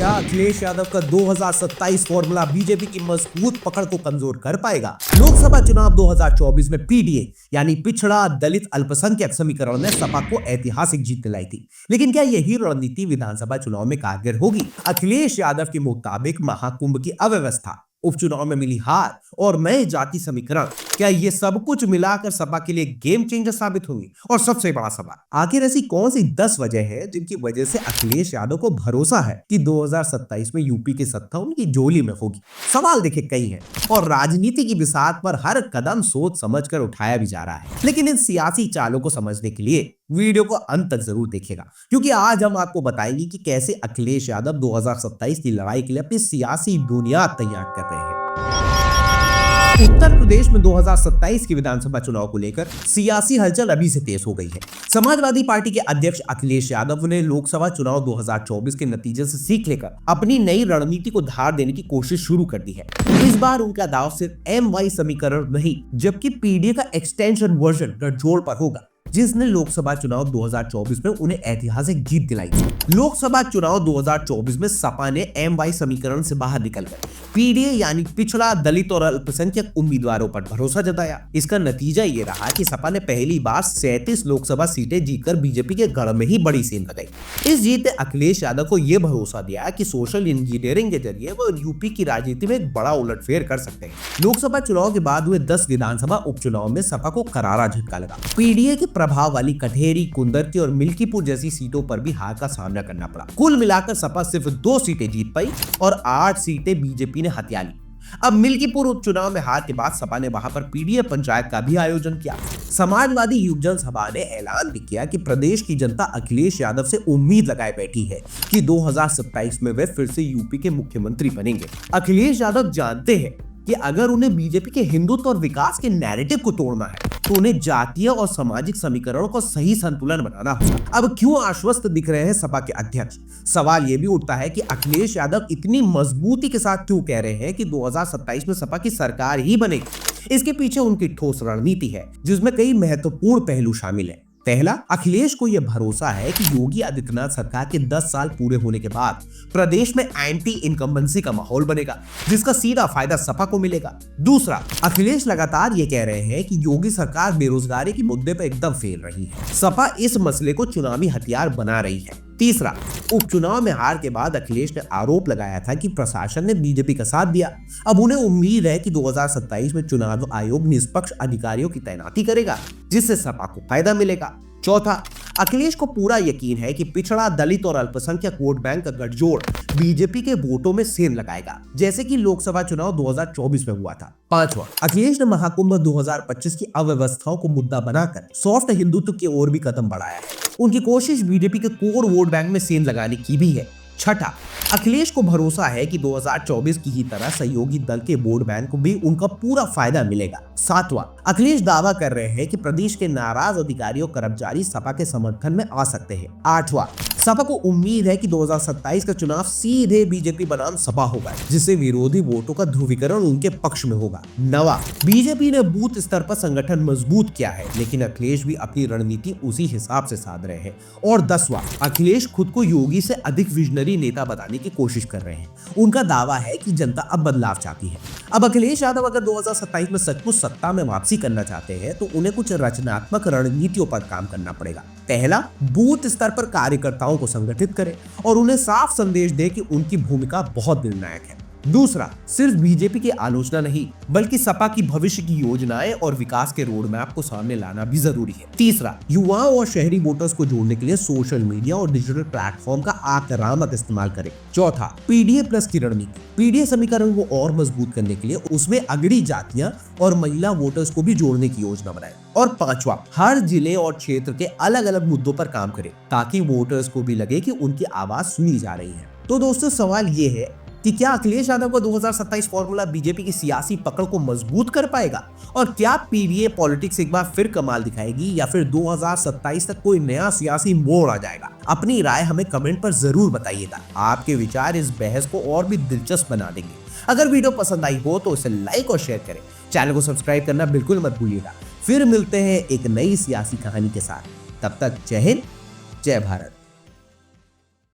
क्या अखिलेश यादव का 2027 formula BJP की मजबूत पकड़ को कमजोर कर पाएगा? लोकसभा चुनाव 2024 में पीडीए यानी पिछड़ा दलित अल्पसंख्यक समीकरण ने सपा को ऐतिहासिक जीत दिलाई थी, लेकिन क्या यही रणनीति विधानसभा चुनाव में कारगर होगी? अखिलेश यादव के मुताबिक महाकुंभ की अव्यवस्था, उपचुनाव में मिली हार और नए जाति समीकरण, क्या ये सब कुछ मिलाकर सपा के लिए गेम चेंजर साबित होंगी? और सबसे बड़ा सवाल, आखिर ऐसी कौन सी 10 वजह है जिनकी वजह से अखिलेश यादव को भरोसा है कि 2027 में यूपी की सत्ता उनकी झोली में होगी? सवाल देखे कई हैं और राजनीति की बिसात पर हर कदम सोच समझ कर उठाया भी जा रहा है, लेकिन इन सियासी चालों को समझने के लिए वीडियो को अंत तक जरूर देखिएगा, क्योंकि आज हम आपको बताएंगे कि कैसे अखिलेश यादव 2027 की लड़ाई के लिए अपनी सियासी बुनियाद तैयार कर रहे हैं। उत्तर प्रदेश में 2027 की विधानसभा चुनाव को लेकर सियासी हलचल अभी से तेज हो गई है। समाजवादी पार्टी के अध्यक्ष अखिलेश यादव ने लोकसभा चुनाव 2024 के नतीजे से सीख लेकर अपनी नई रणनीति को धार देने की कोशिश शुरू कर दी है। इस बार उनका दाव सिर्फ MY समीकरण नहीं, जबकि पीडीए का एक्सटेंशन वर्जन गठजोड़ पर होगा, जिसने लोकसभा चुनाव 2024 में उन्हें ऐतिहासिक जीत दिलाई थी। लोकसभा चुनाव 2024 में सपा ने MY समीकरण से बाहर निकलकर पीडीए यानी पिछड़ा दलित और अल्पसंख्यक उम्मीदवारों पर भरोसा जताया। इसका नतीजा ये रहा कि सपा ने पहली बार 37 लोकसभा सीटें जीतकर बीजेपी के गढ़ में ही बड़ी सेंध लगाई। इस जीत ने अखिलेश यादव को यह भरोसा दिया कि सोशल इंजीनियरिंग के जरिए वो यूपी की राजनीति में एक बड़ा उलटफेर कर सकते हैं। लोकसभा चुनाव के बाद हुए 10 विधानसभा उपचुनाव में सपा को करारा झटका लगा। पीडीए के प्रभाव वाली कठेरी, कुंदरती और मिल्कीपुर जैसी सीटों पर भी हार का सामना करना पड़ा। कुल मिलाकर सपा सिर्फ 2 सीटें जीत पाई और 8 सीटें बीजेपी ने हथिया ली। अब मिल्कीपुर उपचुनाव में हार के बाद सपा ने वहां पर पीडीए पंचायत का भी आयोजन किया। समाजवादी युवजन सभा ने ऐलान भी किया कि प्रदेश की जनता अखिलेश यादव से उम्मीद लगाए बैठी है कि 2027 में वे फिर से यूपी के मुख्यमंत्री बनेंगे। अखिलेश यादव जानते हैं कि अगर उन्हें बीजेपी के हिंदुत्व और विकास के नैरेटिव को तोड़ना है तो उन्हें जातीय और सामाजिक समीकरणों को सही संतुलन बनाना होगा। अब क्यों आश्वस्त दिख रहे हैं सपा के अध्यक्ष? सवाल यह भी उठता है कि अखिलेश यादव इतनी मजबूती के साथ क्यों कह रहे हैं कि 2027 में सपा की सरकार ही बनेगी? इसके पीछे उनकी ठोस रणनीति है, जिसमें कई महत्वपूर्ण पहलू शामिल हैं। पहला, अखिलेश को यह भरोसा है कि योगी आदित्यनाथ सरकार के 10 साल पूरे होने के बाद प्रदेश में एंटी इनकम्बेंसी का माहौल बनेगा, जिसका सीधा फायदा सपा को मिलेगा। दूसरा, अखिलेश लगातार ये कह रहे हैं कि योगी सरकार बेरोजगारी के मुद्दे पर एकदम फेल रही है। सपा इस मसले को चुनावी हथियार बना रही है। तीसरा, उपचुनाव में हार के बाद अखिलेश ने आरोप लगाया था कि प्रशासन ने बीजेपी का साथ दिया। अब उन्हें उम्मीद है कि 2027 में चुनाव आयोग निष्पक्ष अधिकारियों की तैनाती करेगा, जिससे सपा को फायदा मिलेगा। चौथा, अखिलेश को पूरा यकीन है कि पिछड़ा दलित और अल्पसंख्यक वोट बैंक का गठजोड़ बीजेपी के वोटों में सेंध लगाएगा, जैसे कि लोकसभा चुनाव 2024 में हुआ था। पांचवा, अखिलेश ने महाकुंभ 2025 की अव्यवस्थाओं को मुद्दा बनाकर सॉफ्ट हिंदुत्व की ओर भी कदम बढ़ाया है। उनकी कोशिश बीजेपी के कोर वोट बैंक में सेंध लगाने की भी है। छठा, अखिलेश को भरोसा है कि 2024 की ही तरह सहयोगी दल के वोट बैंक को भी उनका पूरा फायदा मिलेगा। सातवां, अखिलेश दावा कर रहे हैं कि प्रदेश के नाराज अधिकारी और कर्मचारी सपा के समर्थन में आ सकते हैं। आठवां, सपा को उम्मीद है कि 2027 का चुनाव सीधे बीजेपी बनाम सपा होगा, जिससे विरोधी वोटों का ध्रुवीकरण उनके पक्ष में होगा। नवा, बीजेपी ने बूथ स्तर पर संगठन मजबूत किया है, लेकिन अखिलेश भी अपनी रणनीति उसी हिसाब से साध रहे हैं। और 10वां, अखिलेश खुद को योगी से अधिक विजनरी नेता बताने की कोशिश कर रहे हैं। उनका दावा है कि जनता अब बदलाव चाहती है। अब अखिलेश यादव अगर 2027 में सचमुच सत्ता में वापसी करना चाहते हैं तो उन्हें कुछ रचनात्मक रणनीतियों पर काम करना पड़ेगा। पहला, बूथ स्तर पर कार्यकर्ताओं को संगठित करें और उन्हें साफ संदेश दे कि उनकी भूमिका बहुत निर्णायक है। दूसरा, सिर्फ बीजेपी की आलोचना नहीं, बल्कि सपा की भविष्य की योजनाएं और विकास के रोड मैप को सामने लाना भी जरूरी है। तीसरा, युवाओं और शहरी वोटर्स को जोड़ने के लिए सोशल मीडिया और डिजिटल प्लेटफॉर्म का आक्रामक इस्तेमाल करें। चौथा, पीडीए प्लस की रणनीति, पीडीए समीकरण को और मजबूत करने के लिए उसमें अगड़ी जातियां और महिला वोटर्स को भी जोड़ने की योजना बनाए। और पांचवा, हर जिले और क्षेत्र के अलग अलग मुद्दों पर काम करें, ताकि वोटर्स को भी लगे कि उनकी आवाज सुनी जा रही है। तो दोस्तों, सवाल ये है कि क्या अखिलेश यादव का 2027 फॉर्मूला बीजेपी की सियासी पकड़ को मजबूत कर पाएगा? और क्या पीडीए पॉलिटिक्स एक बार फिर कमाल दिखाएगी या फिर 2027 तक कोई नया सियासी मोड़ आ जाएगा? अपनी राय हमें कमेंट पर जरूर बताइएगा। आपके विचार इस बहस को और भी दिलचस्प बना देंगे। अगर वीडियो पसंद आई हो तो इसे लाइक और शेयर करें। चैनल को सब्सक्राइब करना बिल्कुल मत भूलिएगा। फिर मिलते हैं एक नई सियासी कहानी के साथ। तब तक जय हिंद, जय भारत।